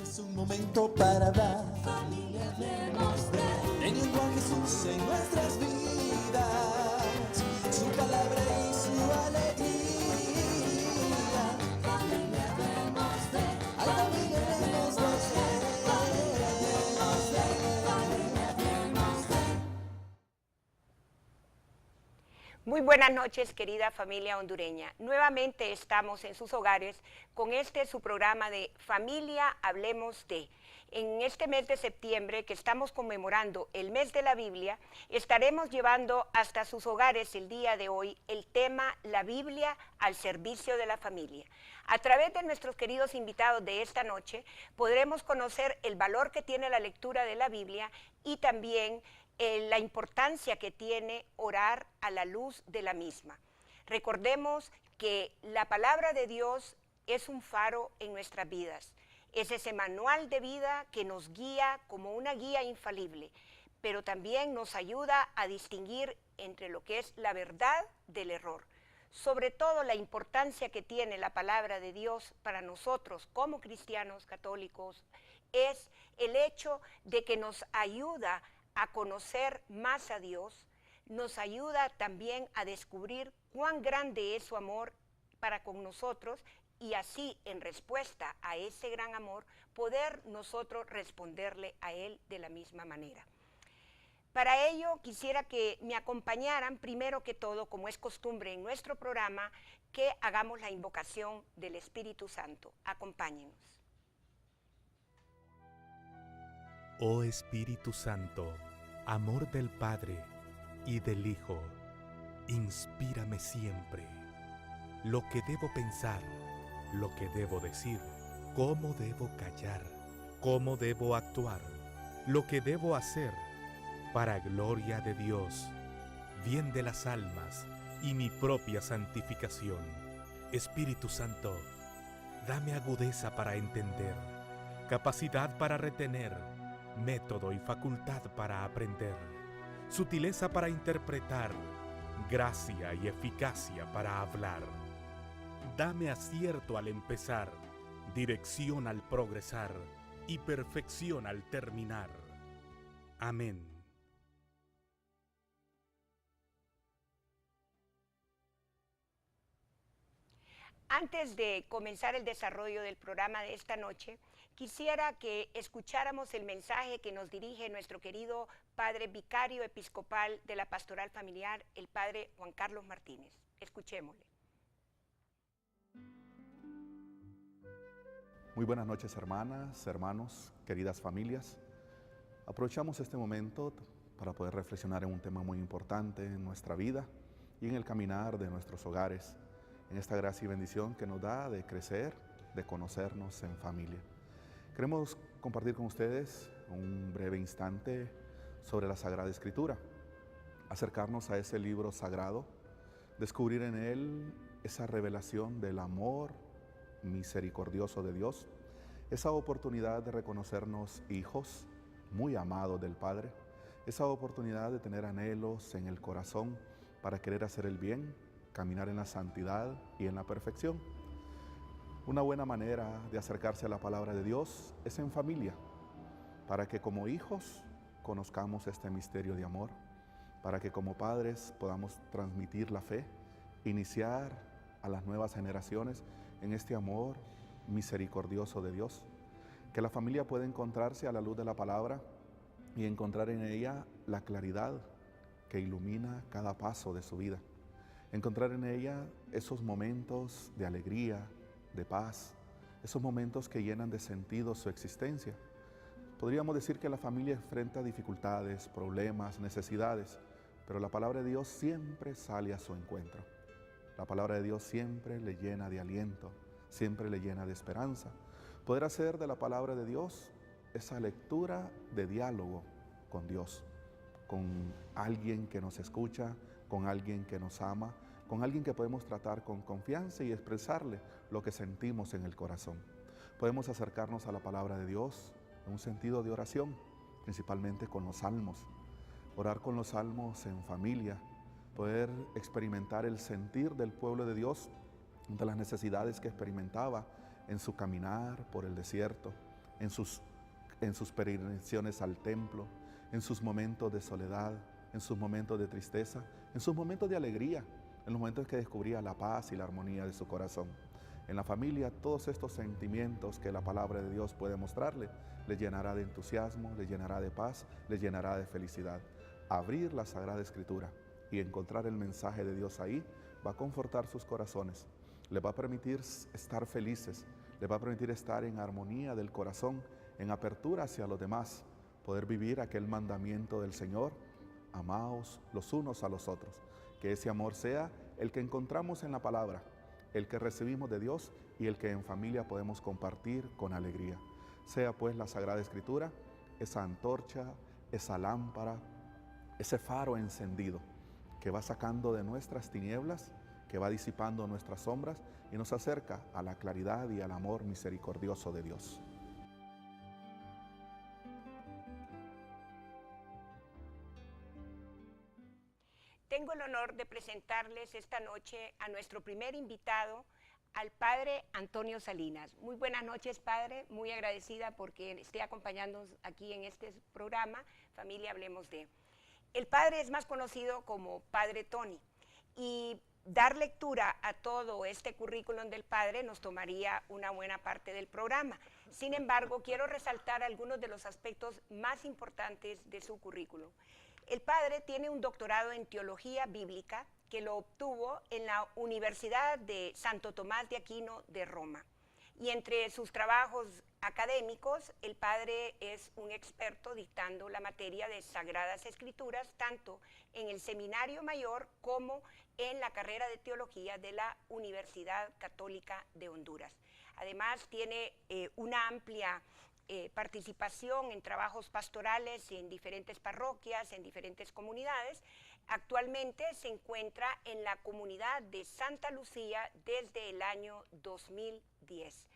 Es un momento para hablar. Teniendo a Jesús en nuestras vidas, su palabra y su alegría. Familia debemos de, ay, familia debemos de, familia debemos de. Muy buenas noches, querida familia hondureña. Nuevamente estamos en sus hogares con su programa de Familia Hablemos de. En este mes de septiembre, que estamos conmemorando el mes de la Biblia, estaremos llevando hasta sus hogares el día de hoy el tema La Biblia al servicio de la familia. A través de nuestros queridos invitados de esta noche, podremos conocer el valor que tiene la lectura de la Biblia y también la importancia que tiene orar a la luz de la misma. Recordemos que la palabra de Dios es un faro en nuestras vidas. Es ese manual de vida que nos guía como una guía infalible, pero también nos ayuda a distinguir entre lo que es la verdad del error. Sobre todo la importancia que tiene la palabra de Dios para nosotros como cristianos católicos es el hecho de que nos ayuda a conocer más a Dios, nos ayuda también a descubrir cuán grande es su amor para con nosotros y así, en respuesta a ese gran amor, poder nosotros responderle a Él de la misma manera. Para ello, quisiera que me acompañaran, primero que todo, como es costumbre en nuestro programa, que hagamos la invocación del Espíritu Santo. Acompáñenos. Oh Espíritu Santo, amor del Padre y del Hijo, inspírame siempre lo que debo pensar, lo que debo decir, cómo debo callar, cómo debo actuar, lo que debo hacer, para gloria de Dios, bien de las almas y mi propia santificación. Espíritu Santo, dame agudeza para entender, capacidad para retener, método y facultad para aprender, sutileza para interpretar, gracia y eficacia para hablar. Dame acierto al empezar, dirección al progresar y perfección al terminar. Amén. Antes de comenzar el desarrollo del programa de esta noche, quisiera que escucháramos el mensaje que nos dirige nuestro querido Padre Vicario Episcopal de la Pastoral Familiar, el Padre Juan Carlos Martínez. Escuchémosle. Muy buenas noches, hermanas, hermanos, queridas familias. Aprovechamos este momento para poder reflexionar en un tema muy importante en nuestra vida y en el caminar de nuestros hogares, en esta gracia y bendición que nos da de crecer, de conocernos en familia. Queremos compartir con ustedes un breve instante sobre la Sagrada Escritura, acercarnos a ese libro sagrado, descubrir en él esa revelación del amor misericordioso de Dios, esa oportunidad de reconocernos hijos muy amados del Padre, esa oportunidad de tener anhelos en el corazón para querer hacer el bien, caminar en la santidad y en la perfección. Una buena manera de acercarse a la palabra de Dios es en familia, para que como hijos conozcamos este misterio de amor, para que como padres podamos transmitir la fe, iniciar a las nuevas generaciones en este amor misericordioso de Dios, que la familia pueda encontrarse a la luz de la palabra y encontrar en ella la claridad que ilumina cada paso de su vida, encontrar en ella esos momentos de alegría, de paz, esos momentos que llenan de sentido su existencia. Podríamos decir que la familia enfrenta dificultades, problemas, necesidades, pero la palabra de Dios siempre sale a su encuentro. La palabra de Dios siempre le llena de aliento, siempre le llena de esperanza. Poder hacer de la palabra de Dios esa lectura de diálogo con Dios, con alguien que nos escucha, con alguien que nos ama, con alguien que podemos tratar con confianza y expresarle lo que sentimos en el corazón. Podemos acercarnos a la palabra de Dios en un sentido de oración, principalmente con los salmos. Orar con los salmos en familia, poder experimentar el sentir del pueblo de Dios ante las necesidades que experimentaba en su caminar por el desierto, en sus peregrinaciones al templo, en sus momentos de soledad, en sus momentos de tristeza, en sus momentos de alegría, en los momentos que descubría la paz y la armonía de su corazón. En la familia, todos estos sentimientos que la palabra de Dios puede mostrarle, le llenará de entusiasmo, le llenará de paz, le llenará de felicidad. Abrir la Sagrada Escritura y encontrar el mensaje de Dios ahí va a confortar sus corazones, les va a permitir estar felices, les va a permitir estar en armonía del corazón, en apertura hacia los demás, poder vivir aquel mandamiento del Señor: amaos los unos a los otros. Que ese amor sea el que encontramos en la palabra, el que recibimos de Dios y el que en familia podemos compartir con alegría. Sea pues la Sagrada Escritura esa antorcha, esa lámpara, ese faro encendido que va sacando de nuestras tinieblas, que va disipando nuestras sombras y nos acerca a la claridad y al amor misericordioso de Dios. Tengo el honor de presentarles esta noche a nuestro primer invitado, al Padre Antonio Salinas. Muy buenas noches, Padre, muy agradecida porque esté acompañándonos aquí en este programa, Familia Hablemos de. El Padre es más conocido como Padre Tony, y dar lectura a todo este currículum del Padre nos tomaría una buena parte del programa. Sin embargo, quiero resaltar algunos de los aspectos más importantes de su currículum. El Padre tiene un doctorado en Teología Bíblica que lo obtuvo en la Universidad de Santo Tomás de Aquino de Roma. Y entre sus trabajos académicos, el Padre es un experto dictando la materia de Sagradas Escrituras, tanto en el Seminario Mayor como en la carrera de Teología de la Universidad Católica de Honduras. Además, tiene una amplia participación en trabajos pastorales en diferentes parroquias, en diferentes comunidades. Actualmente se encuentra en la comunidad de Santa Lucía desde el año 2010.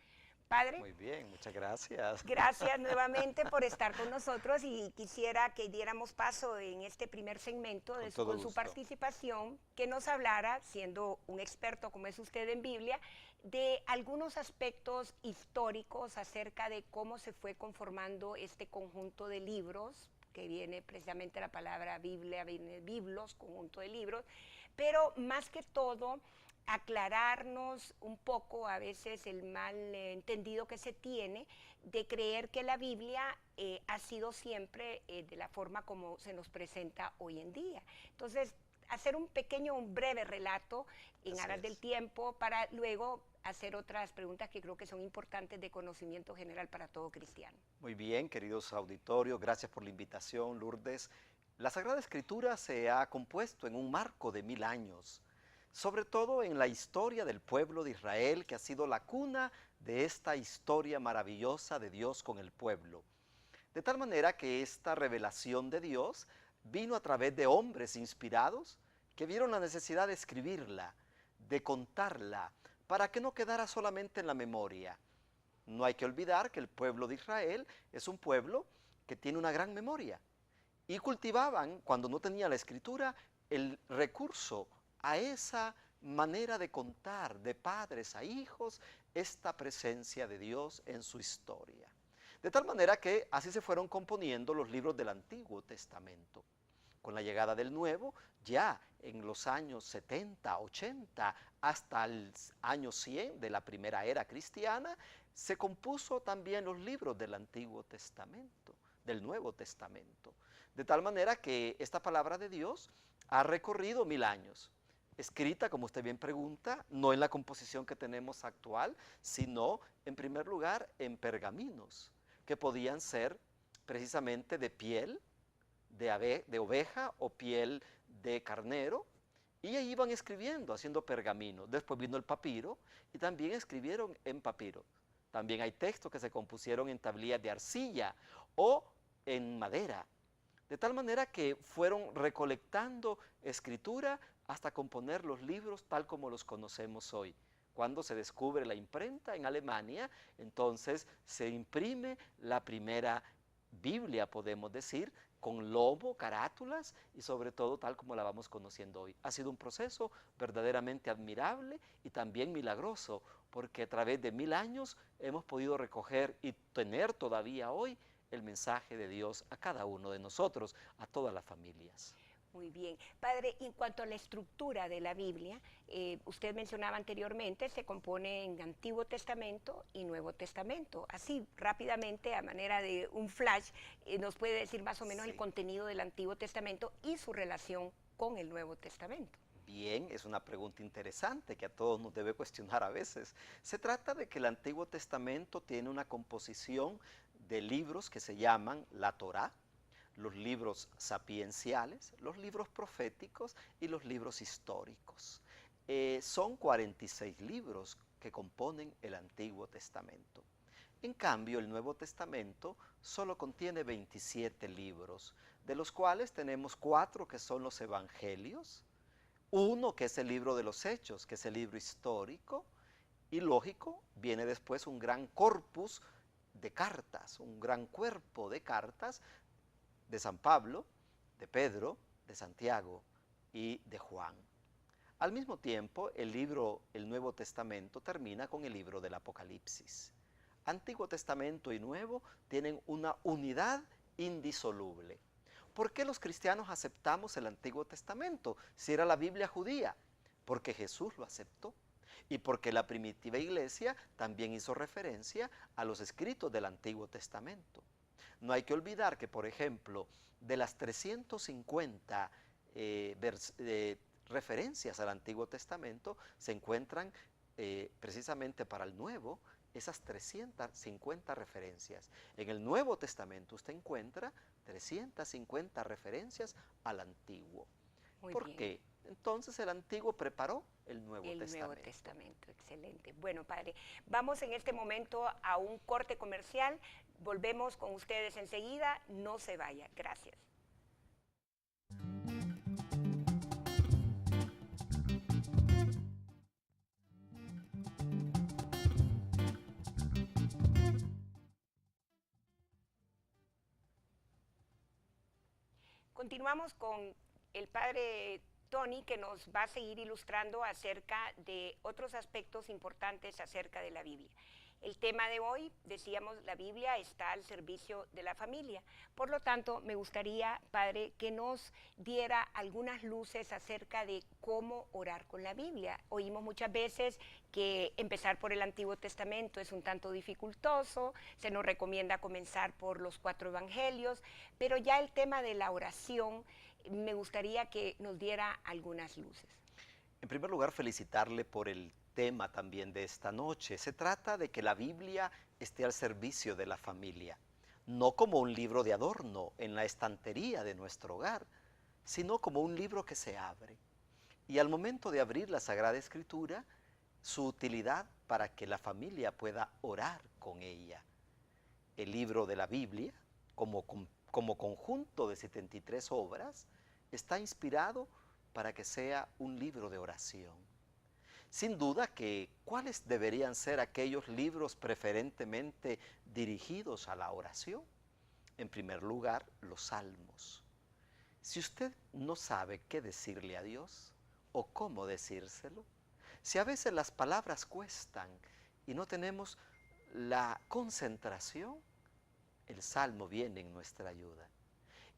Padre. Muy bien, muchas gracias. Gracias nuevamente por estar con nosotros, y quisiera que diéramos paso en este primer segmento con su participación, que nos hablara, siendo un experto como es usted en Biblia, de algunos aspectos históricos acerca de cómo se fue conformando este conjunto de libros, que viene precisamente la palabra Biblia, viene biblos, conjunto de libros, pero más que todo aclararnos un poco a veces el mal entendido que se tiene de creer que la Biblia ha sido siempre de la forma como se nos presenta hoy en día. Entonces, hacer un breve relato en aras del tiempo para luego hacer otras preguntas que creo que son importantes de conocimiento general para todo cristiano. Muy bien, queridos auditorios, gracias por la invitación, Lourdes. La Sagrada Escritura se ha compuesto en un marco de 1000 años, sobre todo en la historia del pueblo de Israel, que ha sido la cuna de esta historia maravillosa de Dios con el pueblo. De tal manera que esta revelación de Dios vino a través de hombres inspirados que vieron la necesidad de escribirla, de contarla, para que no quedara solamente en la memoria. No hay que olvidar que el pueblo de Israel es un pueblo que tiene una gran memoria, y cultivaban, cuando no tenía la escritura, el recurso a esa manera de contar de padres a hijos esta presencia de Dios en su historia. De tal manera que así se fueron componiendo los libros del Antiguo Testamento. Con la llegada del Nuevo, ya en los años 70, 80, hasta el año 100 de la primera era cristiana, se compuso también los libros del Antiguo Testamento, del Nuevo Testamento. De tal manera que esta palabra de Dios ha recorrido 1000 años. Escrita, como usted bien pregunta, no en la composición que tenemos actual, sino en primer lugar en pergaminos, que podían ser precisamente de piel de oveja o piel de carnero, y ahí iban escribiendo, haciendo pergaminos. Después vino el papiro y también escribieron en papiro. También hay textos que se compusieron en tablillas de arcilla o en madera, de tal manera que fueron recolectando escritura hasta componer los libros tal como los conocemos hoy. Cuando se descubre la imprenta en Alemania, entonces se imprime la primera Biblia, podemos decir, con lomo, carátulas y sobre todo tal como la vamos conociendo hoy. Ha sido un proceso verdaderamente admirable y también milagroso, porque a través de 1000 años hemos podido recoger y tener todavía hoy el mensaje de Dios a cada uno de nosotros, a todas las familias. Muy bien. Padre, en cuanto a la estructura de la Biblia, usted mencionaba anteriormente, se compone en Antiguo Testamento y Nuevo Testamento. Así, rápidamente, a manera de un flash, nos puede decir más o menos el contenido del Antiguo Testamento y su relación con el Nuevo Testamento. Bien, es una pregunta interesante que a todos nos debe cuestionar a veces. Se trata de que el Antiguo Testamento tiene una composición de libros que se llaman la Torá, los libros sapienciales, los libros proféticos y los libros históricos. Son 46 libros que componen el Antiguo Testamento. En cambio, el Nuevo Testamento solo contiene 27 libros, de los cuales tenemos 4 que son los Evangelios, uno que es el libro de los Hechos, que es el libro histórico, y lógico, viene después un gran corpus de cartas, un gran cuerpo de cartas de San Pablo, de Pedro, de Santiago y de Juan. Al mismo tiempo, el Nuevo Testamento termina con el libro del Apocalipsis. Antiguo Testamento y Nuevo tienen una unidad indisoluble. ¿Por qué los cristianos aceptamos el Antiguo Testamento si era la Biblia judía? Porque Jesús lo aceptó y porque la primitiva iglesia también hizo referencia a los escritos del Antiguo Testamento. No hay que olvidar que, por ejemplo, de las 350 referencias al Antiguo Testamento, se encuentran precisamente para el Nuevo esas 350 referencias. En el Nuevo Testamento usted encuentra 350 referencias al Antiguo. ¿Por qué? Entonces el Antiguo preparó el Nuevo Testamento. Nuevo Testamento, excelente. Bueno, Padre, vamos en este momento a un corte comercial. Volvemos con ustedes enseguida. No se vaya. Gracias. Continuamos con el Padre Tony, que nos va a seguir ilustrando acerca de otros aspectos importantes acerca de la Biblia. El tema de hoy, decíamos, la Biblia está al servicio de la familia. Por lo tanto, me gustaría, Padre, que nos diera algunas luces acerca de cómo orar con la Biblia. Oímos muchas veces que empezar por el Antiguo Testamento es un tanto dificultoso, se nos recomienda comenzar por los 4 evangelios, pero ya el tema de la oración, me gustaría que nos diera algunas luces. En primer lugar, felicitarle por el tema también de esta noche. Se trata de que la Biblia esté al servicio de la familia, no como un libro de adorno en la estantería de nuestro hogar, sino como un libro que se abre. Y al momento de abrir la Sagrada Escritura, su utilidad para que la familia pueda orar con ella. El libro de la Biblia, como conjunto de 73 obras, está inspirado para que sea un libro de oración. Sin duda que, ¿cuáles deberían ser aquellos libros preferentemente dirigidos a la oración? En primer lugar, los salmos. Si usted no sabe qué decirle a Dios o cómo decírselo, si a veces las palabras cuestan y no tenemos la concentración, el salmo viene en nuestra ayuda.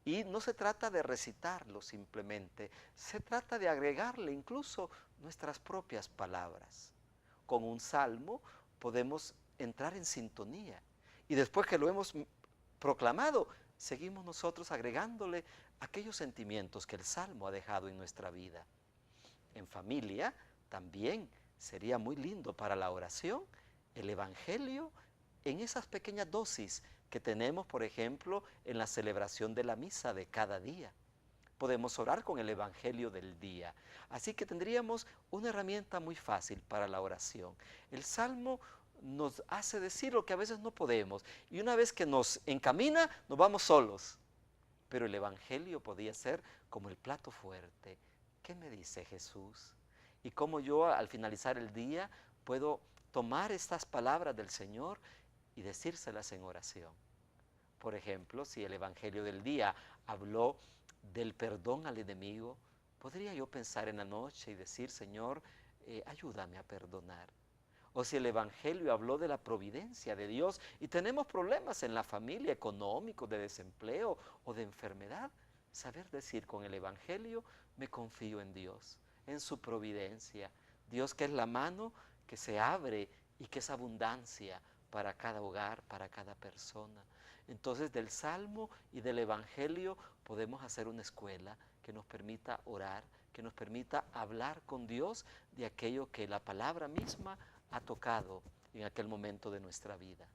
Y no se trata de recitarlo simplemente, se trata de agregarle incluso nuestras propias palabras. Con un salmo podemos entrar en sintonía y después que lo hemos proclamado, seguimos nosotros agregándole aquellos sentimientos que el salmo ha dejado en nuestra vida. En familia también sería muy lindo para la oración el Evangelio en esas pequeñas dosis que tenemos, por ejemplo, en la celebración de la misa de cada día. Podemos orar con el Evangelio del día. Así que tendríamos una herramienta muy fácil para la oración. El Salmo nos hace decir lo que a veces no podemos. Y una vez que nos encamina, nos vamos solos. Pero el Evangelio podía ser como el plato fuerte. ¿Qué me dice Jesús? Y cómo yo al finalizar el día puedo tomar estas palabras del Señor y decírselas en oración. Por ejemplo, si el Evangelio del día habló del perdón al enemigo, podría yo pensar en la noche y decir, Señor, ayúdame a perdonar. O si el Evangelio habló de la providencia de Dios y tenemos problemas en la familia, económicos, de desempleo o de enfermedad, saber decir con el Evangelio, me confío en Dios, en su providencia. Dios que es la mano que se abre y que es abundancia para cada hogar, para cada persona. Entonces del Salmo y del Evangelio podemos hacer una escuela que nos permita orar, que nos permita hablar con Dios de aquello que la palabra misma ha tocado en aquel momento de nuestra vida.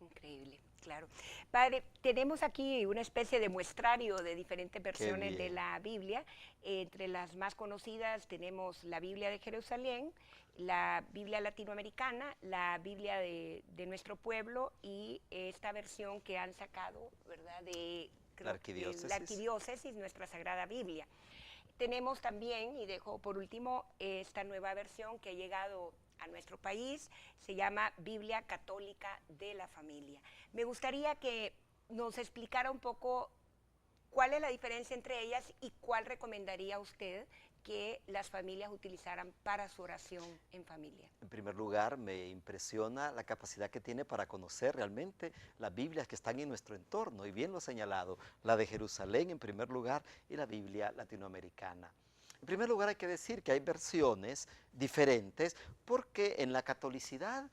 Increíble, claro. Padre, tenemos aquí una especie de muestrario de diferentes versiones de la Biblia. Entre las más conocidas tenemos la Biblia de Jerusalén, la Biblia latinoamericana, la Biblia de nuestro pueblo y esta versión que han sacado, ¿verdad?, de La Arquidiócesis. La Arquidiócesis, nuestra Sagrada Biblia. Tenemos también, y dejo por último, esta nueva versión que ha llegado a nuestro país, se llama Biblia Católica de la Familia. Me gustaría que nos explicara un poco cuál es la diferencia entre ellas y cuál recomendaría usted que las familias utilizaran para su oración en familia. En primer lugar, me impresiona la capacidad que tiene para conocer realmente las Biblias que están en nuestro entorno, y bien lo ha señalado, la de Jerusalén en primer lugar y la Biblia latinoamericana. En primer lugar hay que decir que hay versiones diferentes porque en la catolicidad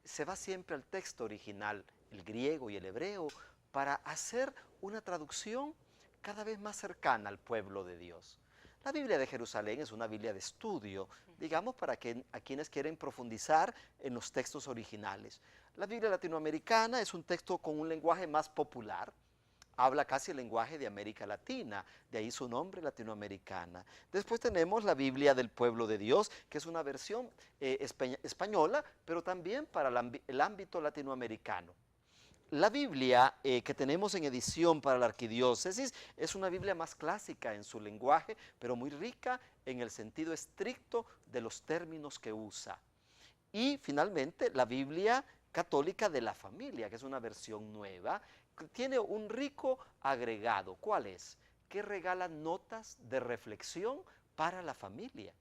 se va siempre al texto original, el griego y el hebreo, para hacer una traducción cada vez más cercana al pueblo de Dios. La Biblia de Jerusalén es una Biblia de estudio, digamos, para a quienes quieren profundizar en los textos originales. La Biblia latinoamericana es un texto con un lenguaje más popular, habla casi el lenguaje de América Latina, de ahí su nombre, latinoamericana. Después tenemos la Biblia del Pueblo de Dios, que es una versión española, pero también para el ámbito latinoamericano. La Biblia que tenemos en edición para la Arquidiócesis es una Biblia más clásica en su lenguaje, pero muy rica en el sentido estricto de los términos que usa. Y finalmente la Biblia Católica de la Familia, que es una versión nueva, que tiene un rico agregado. ¿Cuál es? Que regala notas de reflexión para la familia.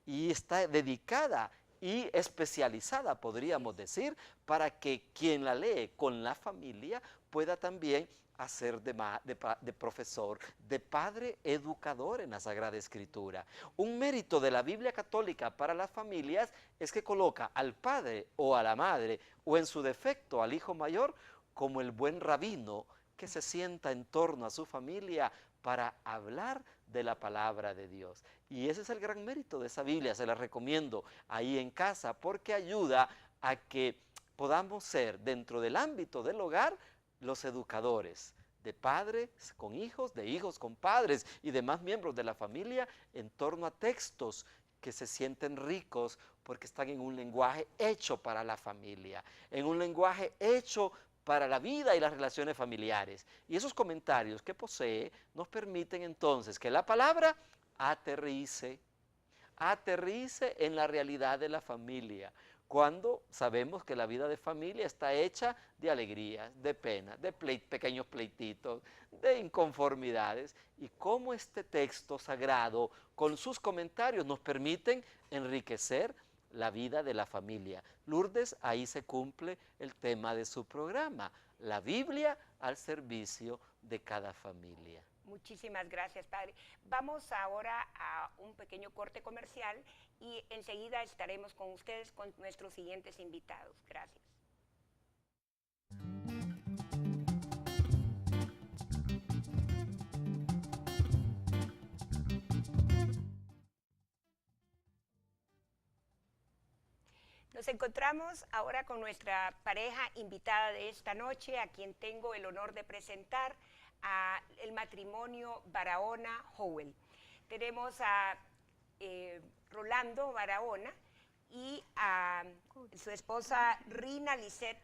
Y está dedicada y especializada, podríamos decir, para que quien la lee con la familia pueda también hacer de profesor, de padre educador en la Sagrada Escritura. Un mérito de la Biblia Católica para las familias es que coloca al padre o a la madre, o en su defecto al hijo mayor, como el buen rabino que se sienta en torno a su familia para hablar de la palabra de Dios. Y ese es el gran mérito de esa Biblia, se la recomiendo ahí en casa, porque ayuda a que podamos ser dentro del ámbito del hogar los educadores, de padres con hijos, de hijos con padres y demás miembros de la familia en torno a textos que se sienten ricos porque están en un lenguaje hecho para la familia, en un lenguaje hecho para la vida y las relaciones familiares. Y esos comentarios que posee nos permiten entonces que la palabra aterrice en la realidad de la familia, cuando sabemos que la vida de familia está hecha de alegrías, de penas, de pequeños pleititos, de inconformidades, y cómo este texto sagrado con sus comentarios nos permiten enriquecer la vida de la familia. Lourdes, ahí se cumple el tema de su programa, la Biblia al servicio de cada familia. Muchísimas gracias, Padre. Vamos ahora a un pequeño corte comercial y enseguida estaremos con ustedes con nuestros siguientes invitados. Gracias. Nos encontramos ahora con nuestra pareja invitada de esta noche, a quien tengo el honor de presentar, a el matrimonio Barahona-Howell. Tenemos a Rolando Barahona y a su esposa Rina Lisset,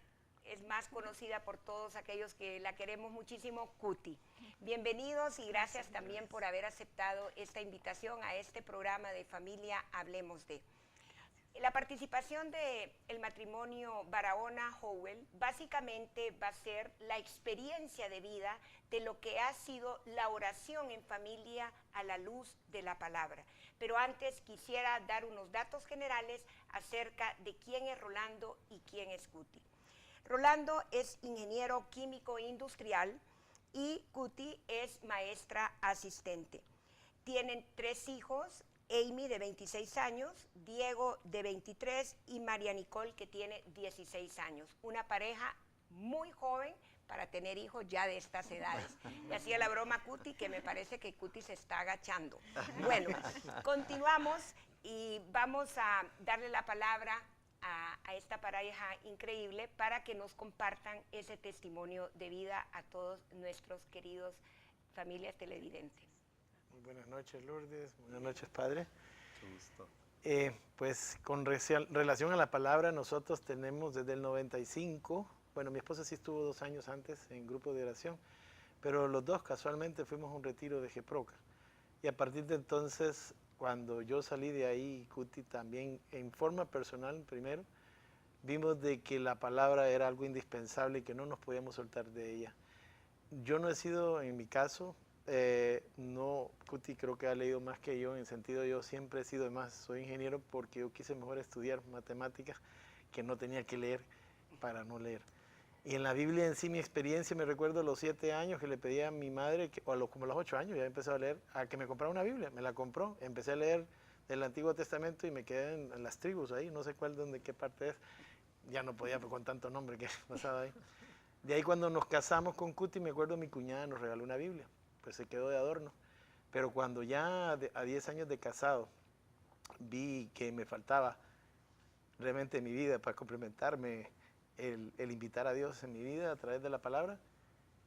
es más conocida por todos aquellos que la queremos muchísimo, Cuti. Bienvenidos y gracias también por haber aceptado esta invitación a este programa de Familia Hablemos de. La participación del matrimonio Barahona-Howell básicamente va a ser la experiencia de vida de lo que ha sido la oración en familia a la luz de la palabra. Pero antes quisiera dar unos datos generales acerca de quién es Rolando y quién es Cuti. Rolando es ingeniero químico industrial y Cuti es maestra asistente. Tienen 3 hijos, Amy de 26 años, Diego de 23 y María Nicole que tiene 16 años. Una pareja muy joven para tener hijos ya de estas edades. Y hacía la broma Cuti que me parece que Cuti se está agachando. Bueno, continuamos y vamos a darle la palabra a esta pareja increíble para que nos compartan ese testimonio de vida a todos nuestros queridos familias televidentes. Muy buenas noches, Lourdes. Buenas noches, Padre. Mucho gusto. Pues con relación a la palabra, nosotros tenemos desde el 95, bueno, mi esposa sí estuvo 2 años antes en grupo de oración, pero los dos casualmente fuimos a un retiro de Geproca. Y a partir de entonces, cuando yo salí de ahí, Cuti también, en forma personal primero, vimos de que la palabra era algo indispensable y que no nos podíamos soltar de ella. Yo no he sido, en mi caso, no, Cuti creo que ha leído más que yo, en el sentido yo siempre he sido, además soy ingeniero porque yo quise mejor estudiar matemáticas que no tenía que leer para no leer. Y en la Biblia en sí mi experiencia, me recuerdo a los 7 años que le pedí a mi madre, como a los 8 años ya empecé a leer, a que me comprara una Biblia, me la compró, empecé a leer del Antiguo Testamento y me quedé en las tribus ahí, no sé cuál, qué parte es, ya no podía con tanto nombre que pasaba ahí. De ahí cuando nos casamos con Cuti, me acuerdo mi cuñada nos regaló una Biblia, pues se quedó de adorno. Pero cuando ya a 10 años de casado vi que me faltaba realmente en mi vida para complementarme el invitar a Dios en mi vida a través de la palabra,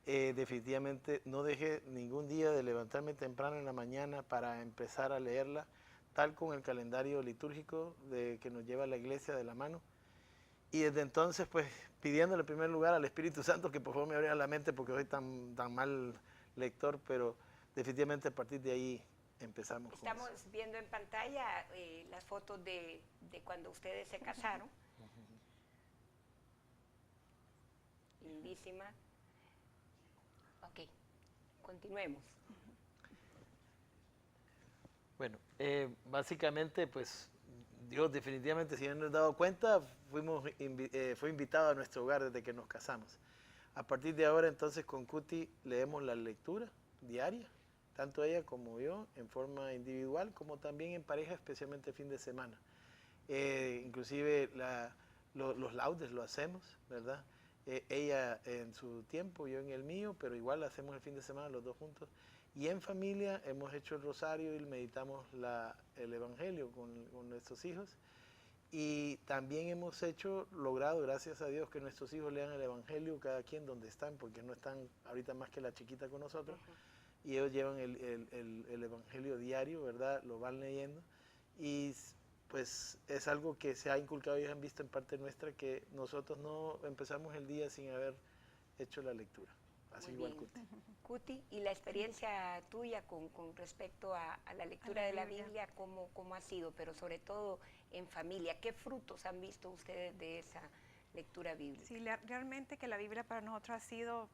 definitivamente no dejé ningún día de levantarme temprano en la mañana para empezar a leerla, tal con el calendario litúrgico que nos lleva a la iglesia de la mano. Y desde entonces, pues, pidiéndole en primer lugar al Espíritu Santo que por favor me abriera la mente porque soy tan mal lector, pero definitivamente a partir de ahí empezamos. Estamos viendo en pantalla las fotos de cuando ustedes se casaron. Lindísima. Ok, continuemos. Bueno, básicamente, pues, Dios definitivamente, si no nos dado cuenta, fue invitado a nuestro hogar desde que nos casamos. A partir de ahora, entonces, con Cuti leemos la lectura diaria, tanto ella como yo, en forma individual, como también en pareja, especialmente el fin de semana. Inclusive los laudes lo hacemos, ¿verdad? Ella en su tiempo, yo en el mío, pero igual lo hacemos el fin de semana los dos juntos. Y en familia hemos hecho el rosario y meditamos el Evangelio con nuestros hijos. Y también hemos logrado, gracias a Dios, que nuestros hijos lean el Evangelio cada quien donde están, porque no están ahorita más que la chiquita con nosotros. Y ellos llevan el Evangelio diario, ¿verdad? Lo van leyendo. Y pues es algo que se ha inculcado y han visto en parte nuestra, que nosotros no empezamos el día sin haber hecho la lectura. Así igual Cuti. Cuti, y la experiencia tuya con respecto a la lectura de la Biblia, ¿cómo ha sido? Pero sobre todo en familia, ¿qué frutos han visto ustedes de esa lectura bíblica? Sí, realmente que la Biblia para nosotros ha sido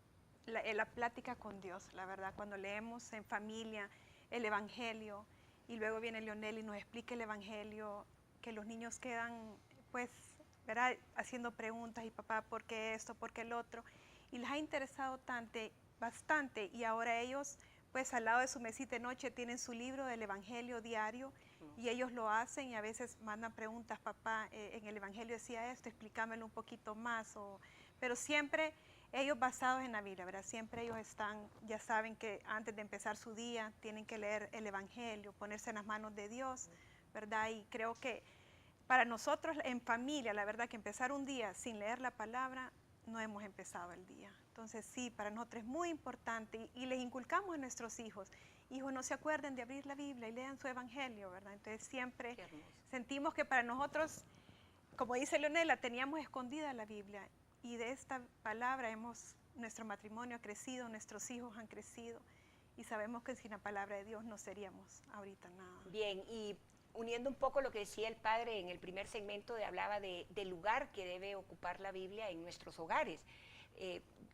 la plática con Dios, la verdad, cuando leemos en familia el Evangelio y luego viene Leonel y nos explica el Evangelio, que los niños quedan, pues, ¿verdad?, haciendo preguntas, y papá, ¿por qué esto? ¿Por qué el otro? Y les ha interesado bastante, y ahora ellos, pues, al lado de su mesita de noche tienen su libro del Evangelio diario, y ellos lo hacen y a veces mandan preguntas, papá, en el Evangelio decía esto, explícamelo un poquito más, pero siempre ellos basados en la Biblia, ¿verdad? Siempre ellos ya saben que antes de empezar su día tienen que leer el Evangelio, ponerse en las manos de Dios, ¿verdad? Y creo que para nosotros en familia, la verdad que empezar un día sin leer la palabra, no hemos empezado el día. Entonces sí, para nosotros es muy importante y les inculcamos a nuestros hijos, no se acuerden de abrir la Biblia y lean su Evangelio, ¿verdad? Entonces siempre sentimos que para nosotros, como dice Leonela, teníamos escondida la Biblia, y de esta palabra nuestro matrimonio ha crecido, nuestros hijos han crecido, y sabemos que sin la palabra de Dios no seríamos ahorita nada. Bien, y uniendo un poco lo que decía el padre en el primer segmento, hablaba del lugar que debe ocupar la Biblia en nuestros hogares.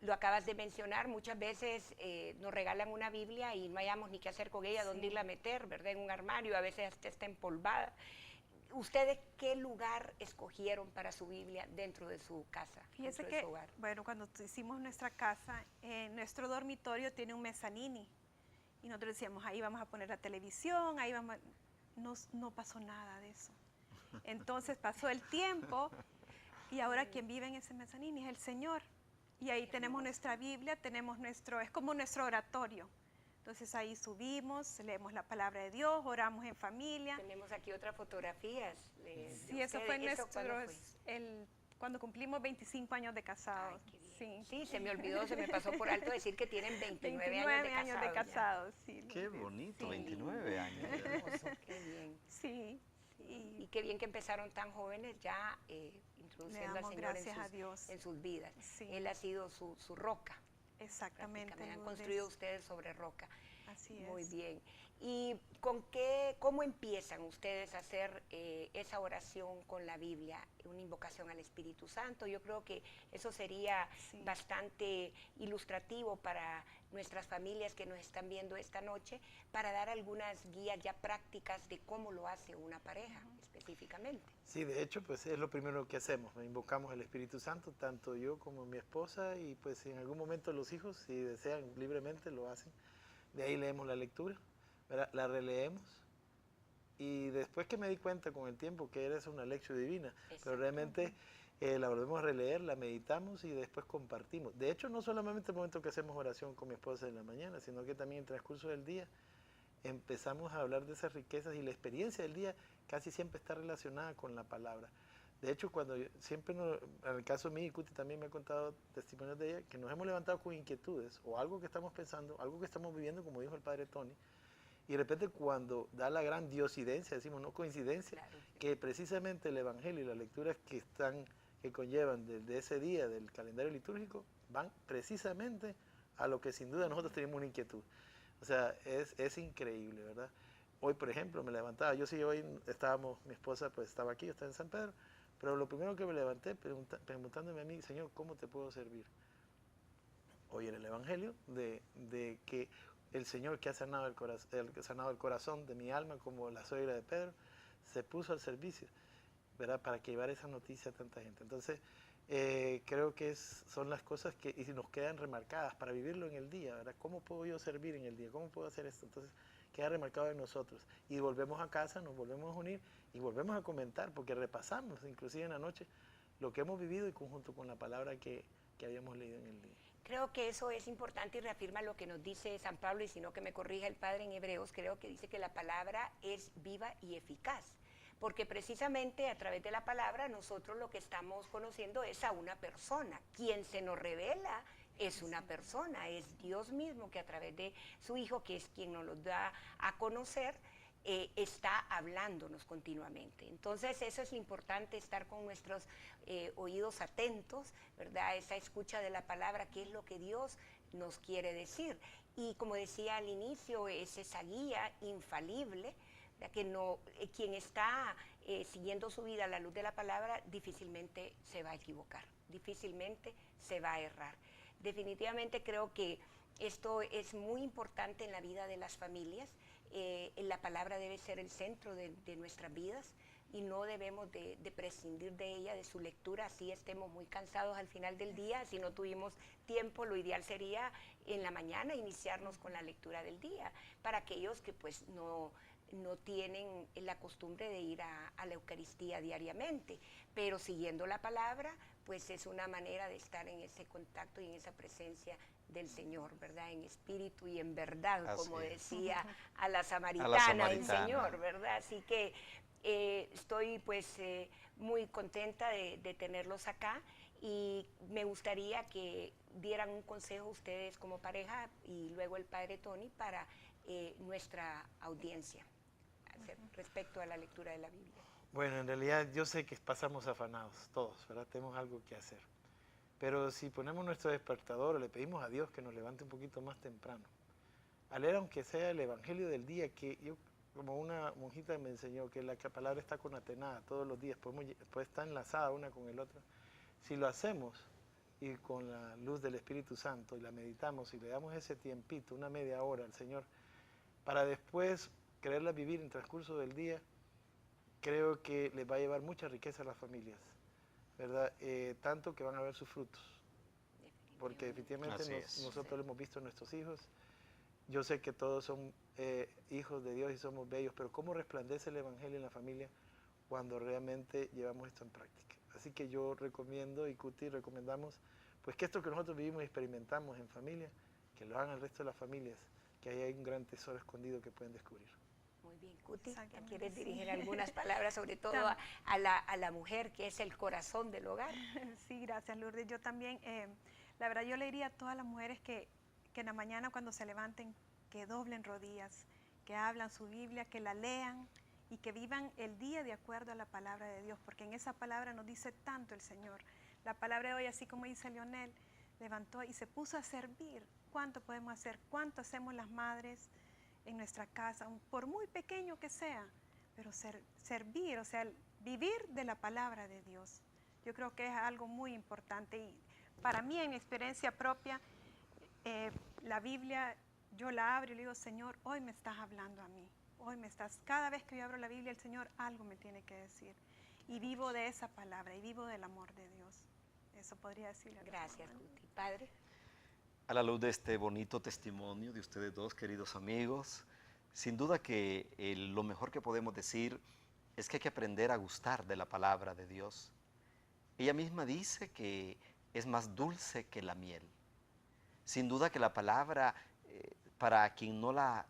Lo acabas de mencionar, muchas veces nos regalan una Biblia y no hayamos ni qué hacer con ella, dónde irla a meter, ¿verdad? En un armario, a veces hasta está empolvada. ¿Ustedes qué lugar escogieron para su Biblia dentro de su casa? Fíjese dentro de que, su hogar? bueno, cuando hicimos nuestra casa, nuestro dormitorio tiene un mezzanini. Y nosotros decíamos, ahí vamos a poner la televisión, ahí vamos no pasó nada de eso. Entonces pasó el tiempo y ahora quien vive en ese mezzanini es el Señor. Y ahí tenemos nuestra Biblia, es como nuestro oratorio. Entonces ahí subimos, leemos la palabra de Dios, oramos en familia. Tenemos aquí otras fotografías. Sí, eso fue ¿Cuándo cuando cumplimos 25 años de casados. Ay, qué bien. Sí. Sí, se me olvidó, se me pasó por alto decir que tienen 29 años de casados. Sí, Qué Lourdes. bonito, Sí. 29 años. Qué hermoso, qué bien. Sí. Y qué bien que empezaron tan jóvenes ya introduciendo al damos Señor gracias a Dios. en sus vidas. Sí. Él ha sido su roca. Exactamente. prácticamente. Han Lourdes. construido ustedes sobre roca. Así Muy es. bien. ¿Y cómo empiezan ustedes a hacer esa oración con la Biblia, una invocación al Espíritu Santo? Yo creo que eso sería Sí. bastante ilustrativo para nuestras familias que nos están viendo esta noche, para dar algunas guías ya prácticas de cómo lo hace una pareja específicamente. Sí, de hecho, pues es lo primero que hacemos. Invocamos el Espíritu Santo, tanto yo como mi esposa, y pues en algún momento los hijos, si desean libremente, lo hacen. De ahí leemos la lectura, ¿verdad? La releemos, y después que me di cuenta con el tiempo que era una lección divina, pero realmente la volvemos a releer, la meditamos y después compartimos. De hecho, no solamente el momento que hacemos oración con mi esposa en la mañana, sino que también en el transcurso del día empezamos a hablar de esas riquezas, y la experiencia del día casi siempre está relacionada con la palabra. De hecho, en el caso mío, y Cuti también me ha contado testimonios de ella, que nos hemos levantado con inquietudes o algo que estamos pensando, algo que estamos viviendo, como dijo el padre Tony, y de repente cuando da la gran diosidencia, decimos no coincidencia, Claro. que precisamente el Evangelio y las lecturas que conllevan de ese día del calendario litúrgico van precisamente a lo que sin duda nosotros tenemos una inquietud. O sea, es increíble, ¿verdad? Hoy, por ejemplo, me levantaba, mi esposa pues estaba aquí, yo estaba en San Pedro, pero lo primero que me levanté preguntándome a mí, Señor, ¿cómo te puedo servir? Hoy en el Evangelio de que el Señor que ha sanado el corazón de mi alma, como la suegra de Pedro, se puso al servicio, ¿verdad? Para que llevara esa noticia a tanta gente. Entonces, creo que son las cosas que y nos quedan remarcadas para vivirlo en el día, ¿verdad? ¿Cómo puedo yo servir en el día? ¿Cómo puedo hacer esto? Entonces, queda remarcado en nosotros. Y volvemos a casa, nos volvemos a unir y volvemos a comentar, porque repasamos, inclusive en la noche, lo que hemos vivido y conjunto con la palabra que habíamos leído en el día. Creo que eso es importante y reafirma lo que nos dice San Pablo, y si no que me corrija el Padre en Hebreos, creo que dice que la palabra es viva y eficaz, porque precisamente a través de la palabra nosotros lo que estamos conociendo es a una persona. Quien se nos revela es una persona, es Dios mismo que a través de su Hijo, que es quien nos lo da a conocer, está hablándonos continuamente. Entonces eso es importante, estar con nuestros oídos atentos, ¿verdad? Esa escucha de la palabra, qué es lo que Dios nos quiere decir. Y como decía al inicio, es esa guía infalible, ¿verdad? Que quien está siguiendo su vida a la luz de la palabra difícilmente se va a equivocar, difícilmente se va a errar. Definitivamente creo que esto es muy importante en la vida de las familias. La palabra debe ser el centro de nuestras vidas y no debemos de prescindir de ella, de su lectura, así estemos muy cansados al final del día. Si no tuvimos tiempo, lo ideal sería en la mañana iniciarnos con la lectura del día, para aquellos que pues no tienen la costumbre de ir a la Eucaristía diariamente, pero siguiendo la palabra, pues es una manera de estar en ese contacto y en esa presencia del Señor, ¿verdad? En espíritu y en verdad, Así como es. decía a la samaritana el samaritana. Señor, ¿verdad? Así que estoy pues muy contenta de tenerlos acá, y me gustaría que dieran un consejo ustedes como pareja y luego el Padre Tony para nuestra audiencia respecto a la lectura de la Biblia. Bueno, en realidad yo sé que pasamos afanados todos, ¿verdad? Tenemos algo que hacer. Pero si ponemos nuestro despertador o le pedimos a Dios que nos levante un poquito más temprano, a leer aunque sea el Evangelio del día, que yo como una monjita me enseñó, que la palabra está conatenada todos los días, pues está enlazada una con el otro. Si lo hacemos y con la luz del Espíritu Santo y la meditamos y le damos ese tiempito, una media hora al Señor, para después quererla vivir en el transcurso del día, creo que les va a llevar mucha riqueza a las familias, ¿verdad? Tanto que van a ver sus frutos, porque definitivamente nosotros lo hemos visto en nuestros hijos. Yo sé que todos son hijos de Dios y somos bellos, pero ¿cómo resplandece el Evangelio en la familia cuando realmente llevamos esto en práctica? Así que yo recomiendo, y Cuti recomendamos, pues que esto que nosotros vivimos y experimentamos en familia, que lo hagan el resto de las familias, que ahí hay un gran tesoro escondido que pueden descubrir. Muy bien, Cuti, Exactamente, ¿quieres sí. dirigir algunas palabras, sobre todo a la mujer, que es el corazón del hogar? Sí, gracias, Lourdes. Yo también, la verdad, yo le diría a todas las mujeres que en la mañana cuando se levanten, que doblen rodillas, que hablan su Biblia, que la lean y que vivan el día de acuerdo a la palabra de Dios, porque en esa palabra nos dice tanto el Señor. La palabra de hoy, así como dice Leonel, levantó y se puso a servir. ¿Cuánto podemos hacer? ¿Cuánto hacemos las madres en nuestra casa? Por muy pequeño que sea, pero servir, o sea, vivir de la palabra de Dios. Yo creo que es algo muy importante y para mí, en mi experiencia propia, la Biblia, yo la abro y le digo, Señor, hoy me estás hablando a mí, cada vez que yo abro la Biblia, el Señor algo me tiene que decir. Y vivo de esa palabra, y vivo del amor de Dios. Eso podría decirle. Gracias, Cuti. Padre. A la luz de este bonito testimonio de ustedes dos, queridos amigos, sin duda que lo mejor que podemos decir es que hay que aprender a gustar de la palabra de Dios. Ella misma dice que es más dulce que la miel. Sin duda que la palabra, para quien no la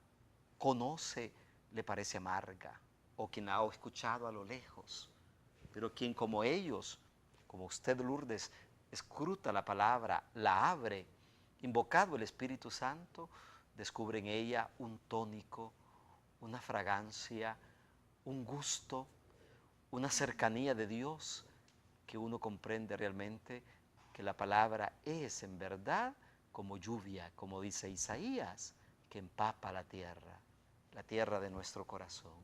conoce, le parece amarga, o quien la ha escuchado a lo lejos. Pero quien como ellos, como usted, Lourdes, escruta la palabra, la abre, invocado el Espíritu Santo, descubre en ella un tónico, una fragancia, un gusto, una cercanía de Dios, que uno comprende realmente que la palabra es en verdad como lluvia, como dice Isaías, que empapa la tierra de nuestro corazón.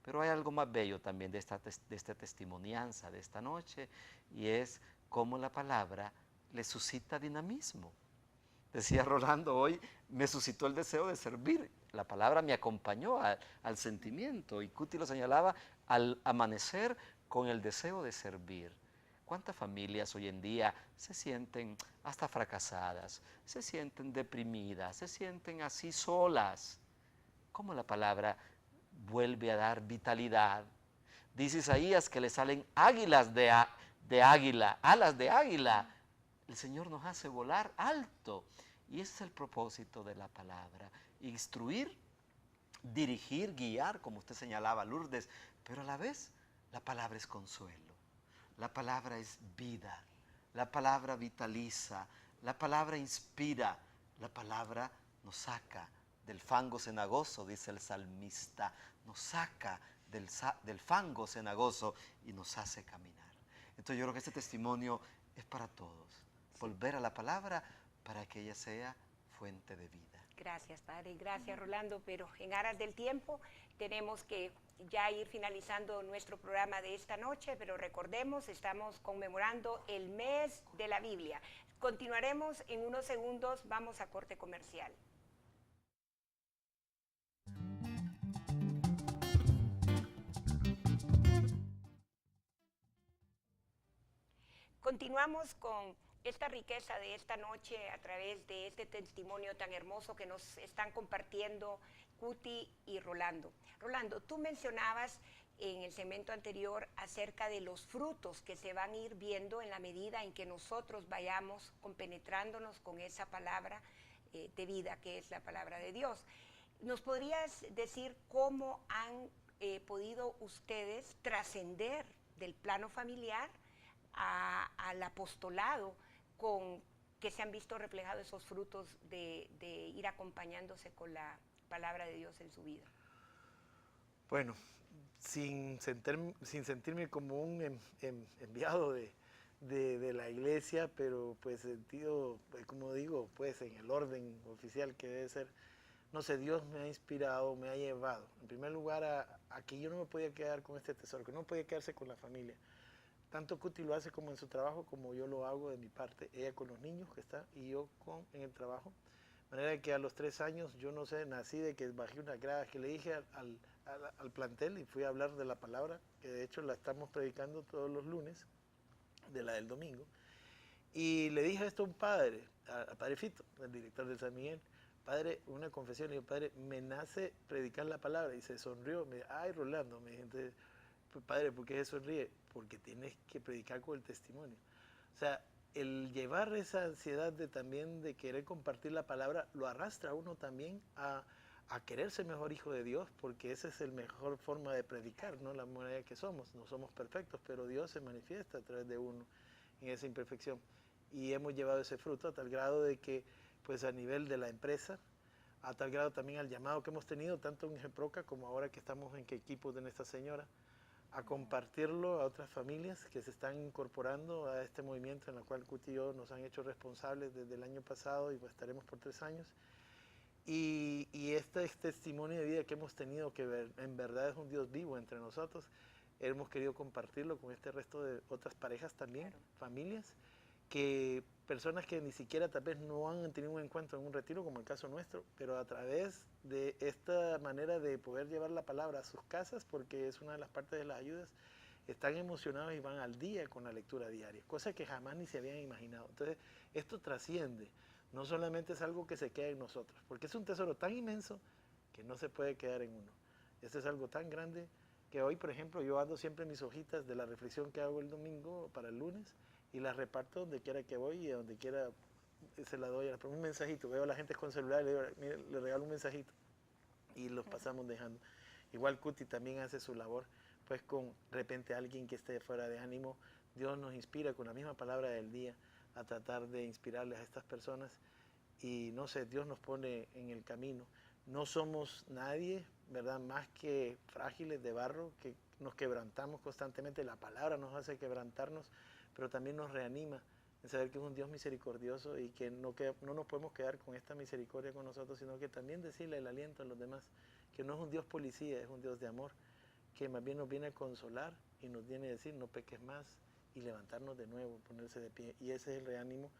Pero hay algo más bello también de esta testimonianza de esta noche, y es cómo la palabra le suscita dinamismo. Decía Rolando, hoy me suscitó el deseo de servir. La palabra me acompañó al sentimiento, y Cuti lo señalaba, al amanecer con el deseo de servir. ¿Cuántas familias hoy en día se sienten hasta fracasadas, se sienten deprimidas, se sienten así solas? ¿Cómo la palabra vuelve a dar vitalidad? Dice Isaías que le salen águilas de águila, alas de águila. El Señor nos hace volar alto. Y ese es el propósito de la palabra. Instruir, dirigir, guiar, como usted señalaba, Lourdes, pero a la vez la palabra es consuelo. La palabra es vida, la palabra vitaliza, la palabra inspira, la palabra nos saca del fango cenagoso, dice el salmista, nos saca del fango cenagoso y nos hace caminar. Entonces yo creo que este testimonio es para todos, volver a la palabra para que ella sea fuente de vida. Gracias, Padre, gracias, Rolando, pero en aras del tiempo tenemos que ya ir finalizando nuestro programa de esta noche, pero recordemos, estamos conmemorando el mes de la Biblia. Continuaremos en unos segundos, vamos a corte comercial. Continuamos con esta riqueza de esta noche a través de este testimonio tan hermoso que nos están compartiendo Cuti y Rolando. Rolando, tú mencionabas en el segmento anterior acerca de los frutos que se van a ir viendo en la medida en que nosotros vayamos compenetrándonos con esa palabra de vida que es la palabra de Dios. ¿Nos podrías decir cómo han podido ustedes trascender del plano familiar al apostolado, con que se han visto reflejados esos frutos de ir acompañándose con la palabra de Dios en su vida? Bueno, sin sentirme como un enviado de la iglesia, pero pues sentido, pues, como digo, pues en el orden oficial que debe ser, no sé, Dios me ha inspirado, me ha llevado, en primer lugar, a que yo no me podía quedar con este tesoro, que no podía quedarse con la familia. Tanto Cuti lo hace como en su trabajo, como yo lo hago de mi parte, ella con los niños que está y yo en el trabajo. De manera que a los 3 años, yo no sé, nací de que bajé unas gradas, que le dije al plantel y fui a hablar de la palabra, que de hecho la estamos predicando todos los lunes, de la del domingo. Y le dije esto a un padre, a Padre Fito, el director de San Miguel. Padre, una confesión, le digo, padre, me nace predicar la palabra. Y se sonrió, me dijo, ay, Rolando, me dijo, entonces, padre, ¿por qué se sonríe? Porque tienes que predicar con el testimonio. O sea, el llevar esa ansiedad también de querer compartir la palabra, lo arrastra a uno también a querer ser mejor hijo de Dios, porque esa es la mejor forma de predicar, ¿no? La manera que somos. No somos perfectos, pero Dios se manifiesta a través de uno en esa imperfección. Y hemos llevado ese fruto a tal grado de que, pues a nivel de la empresa, a tal grado también al llamado que hemos tenido, tanto en Geproca como ahora que estamos en equipo de Nuestra Señora, a compartirlo a otras familias que se están incorporando a este movimiento en el cual Cuti y yo nos han hecho responsables desde el año pasado y pues estaremos por 3 años. Y este testimonio de vida que hemos tenido, que en verdad es un Dios vivo entre nosotros, hemos querido compartirlo con este resto de otras parejas también, claro, familias, que personas que ni siquiera tal vez no han tenido un encuentro en un retiro, como el caso nuestro, pero a través de esta manera de poder llevar la palabra a sus casas, porque es una de las partes de las ayudas, están emocionados y van al día con la lectura diaria, cosa que jamás ni se habían imaginado. Entonces, esto trasciende, no solamente es algo que se queda en nosotros, porque es un tesoro tan inmenso que no se puede quedar en uno. Esto es algo tan grande que hoy, por ejemplo, yo ando siempre mis hojitas de la reflexión que hago el domingo para el lunes, y las reparto donde quiera que voy y a donde quiera se la doy. Un mensajito, veo a la gente con celular, le regalo un mensajito y los pasamos dejando. Igual Cuti también hace su labor, pues con de repente alguien que esté fuera de ánimo, Dios nos inspira con la misma palabra del día a tratar de inspirarles a estas personas y no sé, Dios nos pone en el camino. No somos nadie, ¿verdad? Más que frágiles de barro, que nos quebrantamos constantemente, la palabra nos hace quebrantarnos, pero también nos reanima en saber que es un Dios misericordioso y que no nos podemos quedar con esta misericordia con nosotros, sino que también decirle el aliento a los demás, que no es un Dios policía, es un Dios de amor, que más bien nos viene a consolar y nos viene a decir no peques más y levantarnos de nuevo, ponerse de pie. Y ese es el reánimo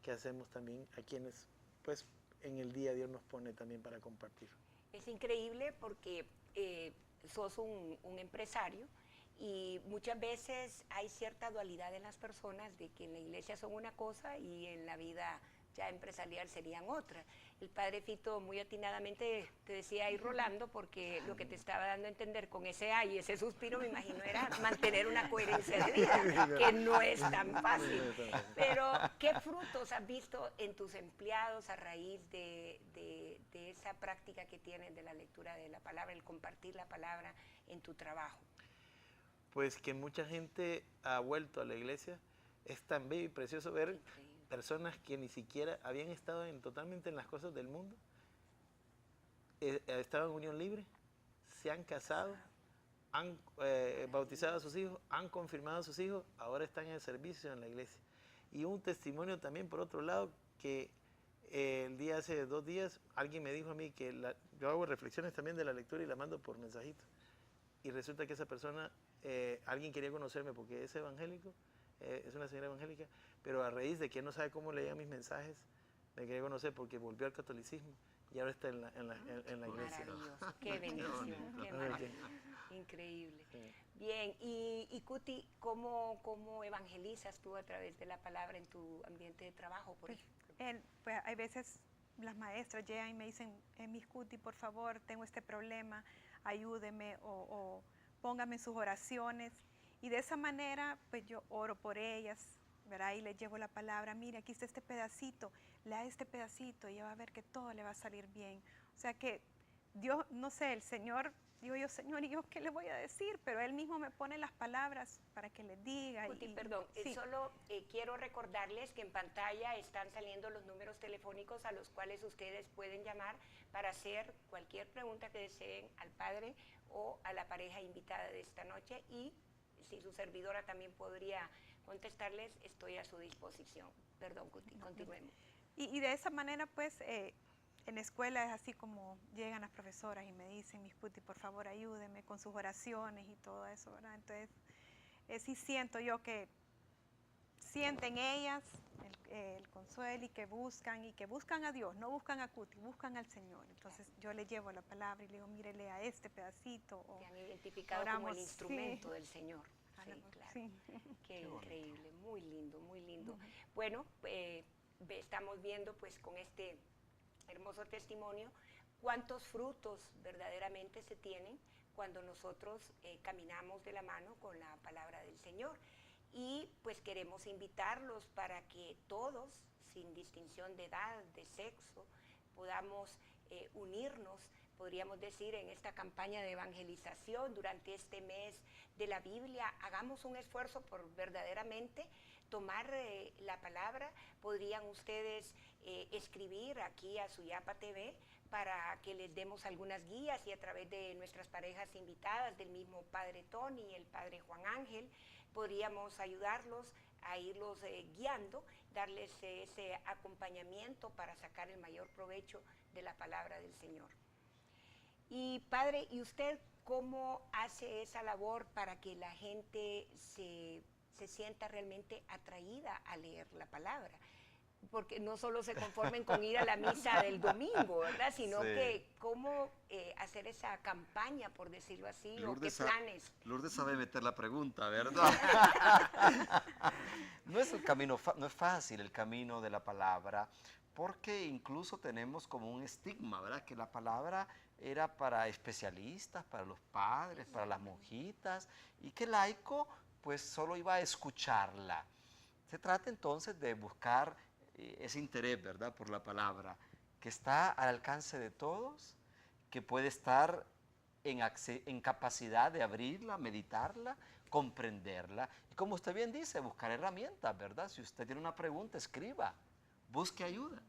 que hacemos también a quienes, pues, en el día Dios nos pone también para compartir. Es increíble porque sos un empresario y muchas veces hay cierta dualidad en las personas de que en la iglesia son una cosa y en la vida ya empresarial serían otra. El padre Fito muy atinadamente te decía ahí Rolando, porque lo que te estaba dando a entender con ese ay y ese suspiro, me imagino, era mantener una coherencia de vida, que no es tan fácil. Pero, ¿qué frutos has visto en tus empleados a raíz de esa práctica que tienes de la lectura de la palabra, el compartir la palabra en tu trabajo? Pues que mucha gente ha vuelto a la iglesia. Es tan bello y precioso ver personas que ni siquiera habían estado totalmente en las cosas del mundo, estaban en unión libre, se han casado, han bautizado a sus hijos, han confirmado a sus hijos, ahora están en el servicio en la iglesia. Y un testimonio también, por otro lado, que hace 2 días, alguien me dijo a mí que yo hago reflexiones también de la lectura y la mando por mensajito. Y resulta que esa persona, alguien quería conocerme porque es evangélico, es una señora evangélica, pero a raíz de que no sabe cómo leía mis mensajes, me quería conocer porque volvió al catolicismo y ahora está en la iglesia. Maravilloso, qué bendición, qué maravilla, increíble. Sí. Bien, y Cuti, ¿cómo evangelizas tú a través de la palabra en tu ambiente de trabajo, por ejemplo? Pues hay veces las maestras llegan y me dicen, Miss Cuti, por favor, tengo este problema, ayúdeme o póngame en sus oraciones. Y de esa manera, pues yo oro por ellas, ¿verdad? Y les llevo la palabra, mire, aquí está este pedacito, lea este pedacito y ella va a ver que todo le va a salir bien. O sea que Dios, no sé, el Señor, digo yo, Señor, ¿y yo qué le voy a decir? Pero Él mismo me pone las palabras para que les diga. Cuti, perdón, sí. Solo quiero recordarles que en pantalla están saliendo los números telefónicos a los cuales ustedes pueden llamar para hacer cualquier pregunta que deseen al padre o a la pareja invitada de esta noche, y si su servidora también podría contestarles, estoy a su disposición. Perdón, Cuti, continuemos. Y de esa manera, pues, en la escuela es así como llegan las profesoras y me dicen, Miss Puti, por favor ayúdeme con sus oraciones y todo eso, ¿verdad? Entonces, sí siento yo que sienten ellas el consuelo y que buscan a Dios, no buscan a Cuti, buscan al Señor. Entonces yo le llevo la palabra y le digo, mire, lea este pedacito. Te han identificado como el instrumento del Señor. Sí, claro. Sí. Qué increíble, muy lindo, muy lindo. Bueno, estamos viendo pues con este hermoso testimonio cuántos frutos verdaderamente se tienen cuando nosotros caminamos de la mano con la palabra del Señor. Y pues queremos invitarlos para que todos, sin distinción de edad, de sexo, podamos unirnos, podríamos decir, en esta campaña de evangelización durante este mes de la Biblia. Hagamos un esfuerzo por verdaderamente tomar la palabra. Podrían ustedes escribir aquí a Suyapa TV para que les demos algunas guías, y a través de nuestras parejas invitadas, del mismo Padre Tony y el Padre Juan Ángel, podríamos ayudarlos a irlos guiando, darles ese acompañamiento para sacar el mayor provecho de la palabra del Señor. Y Padre, ¿y usted cómo hace esa labor para que la gente se sienta realmente atraída a leer la palabra? Porque no solo se conformen con ir a la misa del domingo, ¿verdad? Sino que cómo hacer esa campaña, por decirlo así, Lourdes, o qué planes. Lourdes sabe meter la pregunta, ¿verdad? No es el camino, no es fácil el camino de la palabra, porque incluso tenemos como un estigma, ¿verdad? Que la palabra era para especialistas, para los padres, para las monjitas, y que el laico pues solo iba a escucharla. Se trata entonces de buscar ese interés, ¿verdad?, por la palabra, que está al alcance de todos, que puede estar en capacidad de abrirla, meditarla, comprenderla. Y como usted bien dice, buscar herramientas, ¿verdad? Si usted tiene una pregunta, escriba, busque ayuda.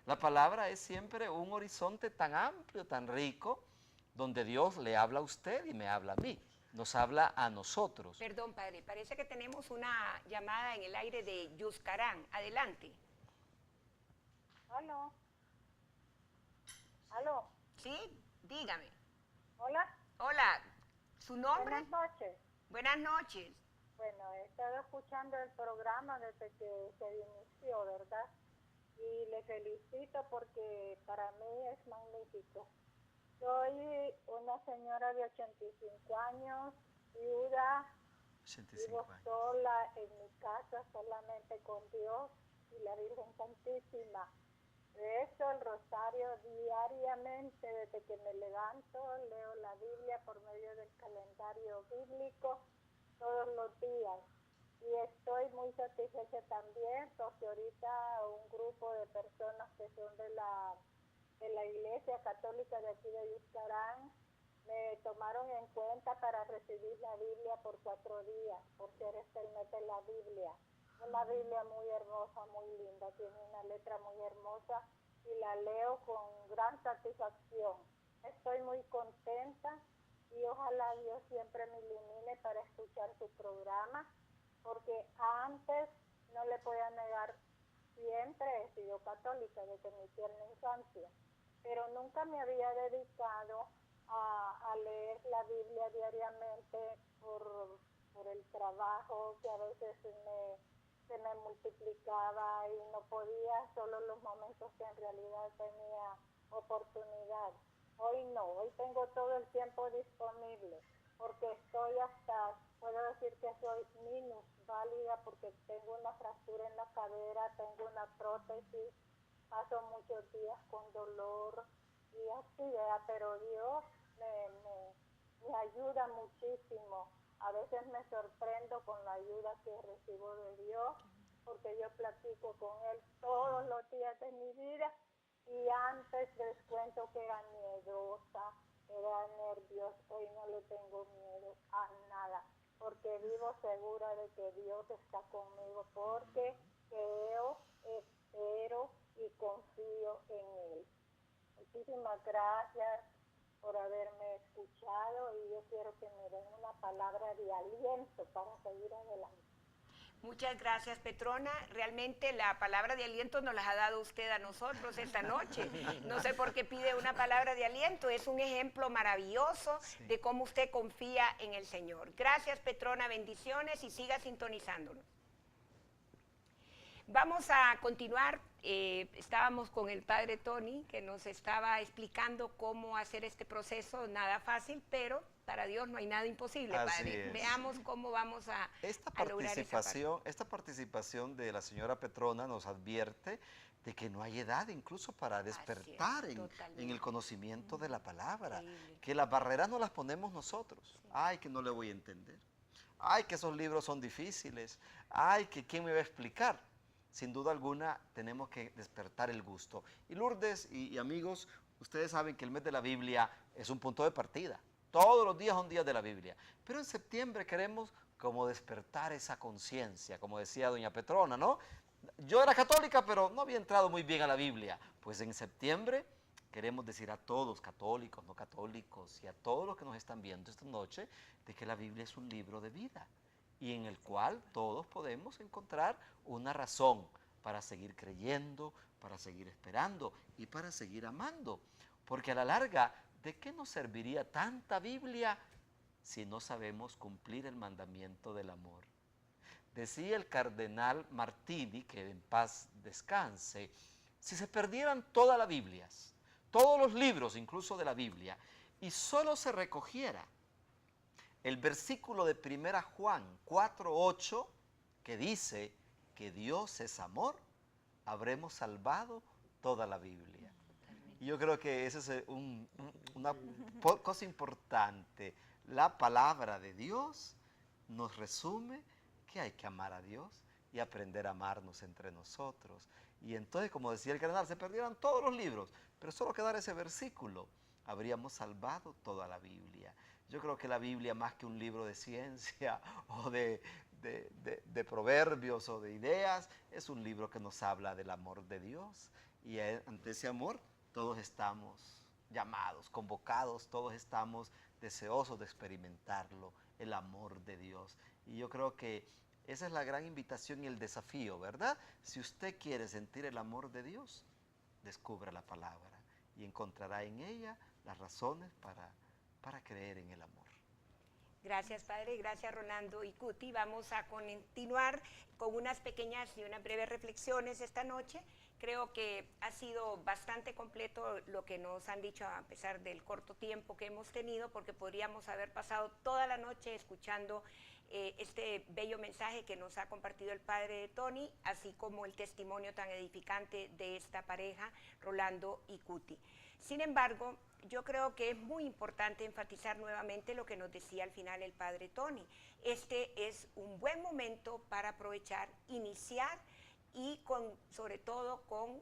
La palabra es siempre un horizonte tan amplio, tan rico, donde Dios le habla a usted y me habla a mí. Nos habla a nosotros. Perdón, Padre, parece que tenemos una llamada en el aire de Yuscarán. Adelante. ¿Aló? ¿Aló? Sí, dígame. ¿Hola? Hola, ¿su nombre? Buenas noches. Buenas noches. Bueno, he estado escuchando el programa desde que se inició, ¿verdad? Y le felicito porque para mí es magnífico. Soy una señora de 85 años, viuda, 85 vivo años. sola en mi casa, solamente con Dios y la Virgen Santísima. Rezo el rosario diariamente desde que me levanto, leo la Biblia por medio del calendario bíblico todos los días. Y estoy muy satisfecha también porque ahorita un grupo de personas que son de la Iglesia Católica de aquí de Yuscarán me tomaron en cuenta para recibir la Biblia por 4 días, por ser el mes de la Biblia. Una Biblia muy hermosa, muy linda, tiene una letra muy hermosa y la leo con gran satisfacción. Estoy muy contenta y ojalá Dios siempre me ilumine para escuchar su programa, porque antes, no le podía negar, siempre he sido católica desde mi tierna infancia, pero nunca me había dedicado a leer la Biblia diariamente por el trabajo que a veces se me multiplicaba y no podía, solo los momentos que en realidad tenía oportunidad. Hoy no, hoy tengo todo el tiempo disponible, porque estoy hasta, puedo decir que soy minusválida porque tengo una fractura en la cadera, tengo una prótesis, paso muchos días con dolor y así, ¿verdad? Pero Dios me ayuda muchísimo. A veces me sorprendo con la ayuda que recibo de Dios, porque yo platico con Él todos los días de mi vida, y antes les cuento que era miedosa, era nerviosa. Hoy no le tengo miedo a nada, porque vivo segura de que Dios está conmigo, porque creo, espero y confío en Él. Muchísimas gracias por haberme escuchado y yo quiero que me den una palabra de aliento para seguir adelante. Muchas gracias, Petrona. Realmente la palabra de aliento nos la ha dado usted a nosotros esta noche. No sé por qué pide una palabra de aliento. Es un ejemplo maravilloso de cómo usted confía en el Señor. Gracias, Petrona. Bendiciones y siga sintonizándonos. Vamos a continuar. Estábamos con el padre Tony, que nos estaba explicando cómo hacer este proceso. Nada fácil, pero para Dios no hay nada imposible, Así padre. es. Veamos cómo vamos a lograr esa parte. Esta participación de la señora Petrona nos advierte de que no hay edad incluso para despertar en el conocimiento de la palabra. Increíble. Que las barreras no las ponemos nosotros. Ay, que no le voy a entender. Ay, que esos libros son difíciles. Ay, que quién me va a explicar. Sin duda alguna tenemos que despertar el gusto. Y Lourdes y amigos, ustedes saben que el mes de la Biblia es un punto de partida. Todos los días son días de la Biblia. Pero en septiembre queremos como despertar esa conciencia, como decía doña Petrona, ¿no? Yo era católica, pero no había entrado muy bien a la Biblia. Pues en septiembre queremos decir a todos, católicos, no católicos, y a todos los que nos están viendo esta noche, de que la Biblia es un libro de vida y en el cual todos podemos encontrar una razón para seguir creyendo, para seguir esperando y para seguir amando. Porque a la larga, ¿de qué nos serviría tanta Biblia si no sabemos cumplir el mandamiento del amor? Decía el cardenal Martini, que en paz descanse, si se perdieran todas las Biblias, todos los libros incluso de la Biblia, y solo se recogiera el versículo de 1 Juan 4:8, que dice que Dios es amor, habremos salvado toda la Biblia. Y yo creo que esa es una cosa importante. La palabra de Dios nos resume que hay que amar a Dios y aprender a amarnos entre nosotros. Y entonces, como decía el cardenal, se perdieran todos los libros, pero solo quedara ese versículo, habríamos salvado toda la Biblia. Yo creo que la Biblia, más que un libro de ciencia o de proverbios o de ideas, es un libro que nos habla del amor de Dios. Y ante ese amor, todos estamos llamados, convocados, todos estamos deseosos de experimentarlo, el amor de Dios. Y yo creo que esa es la gran invitación y el desafío, ¿verdad? Si usted quiere sentir el amor de Dios, descubra la palabra y encontrará en ella las razones para creer en el amor. Gracias, padre. Gracias, Rolando y Cuti. Vamos a continuar con unas pequeñas y unas breves reflexiones esta noche. Creo que ha sido bastante completo lo que nos han dicho a pesar del corto tiempo que hemos tenido, porque podríamos haber pasado toda la noche escuchando este bello mensaje que nos ha compartido el padre Tony, así como el testimonio tan edificante de esta pareja, Rolando y Cuti. Sin embargo, yo creo que es muy importante enfatizar nuevamente lo que nos decía al final el padre Tony. Este es un buen momento para aprovechar, iniciar y sobre todo con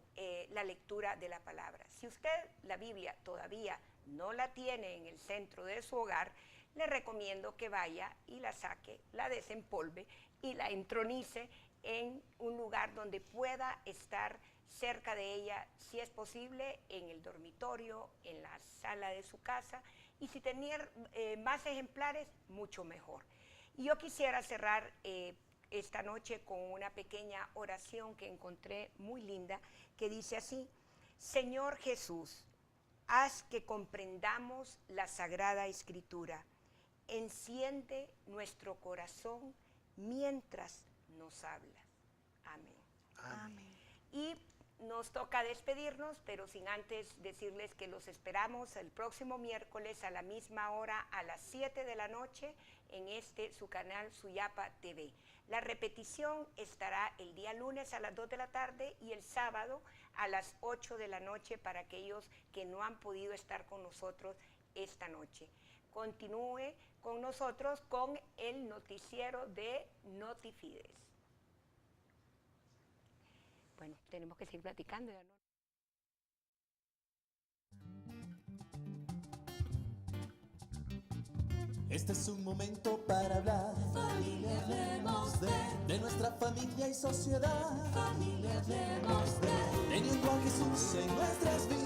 la lectura de la palabra. Si usted la Biblia todavía no la tiene en el centro de su hogar, le recomiendo que vaya y la saque, la desempolve y la entronice en un lugar donde pueda estar cerca de ella, si es posible, en el dormitorio, en la sala de su casa, y si tener más ejemplares, mucho mejor. Y yo quisiera cerrar esta noche con una pequeña oración que encontré muy linda, que dice así: Señor Jesús, haz que comprendamos la Sagrada Escritura, enciende nuestro corazón mientras nos hablas. Amén. Amén. Y nos toca despedirnos, pero sin antes decirles que los esperamos el próximo miércoles a la misma hora, a las 7 de la noche, en su canal Suyapa TV. La repetición estará el día lunes a las 2 de la tarde y el sábado a las 8 de la noche para aquellos que no han podido estar con nosotros esta noche. Continúe con nosotros con el noticiero de Notifides. Bueno, tenemos que seguir platicando. ¿No? Este es un momento para hablar. Familia Hablemos de nuestra familia y sociedad. Familia Hablemos teniendo a Jesús en nuestras vidas.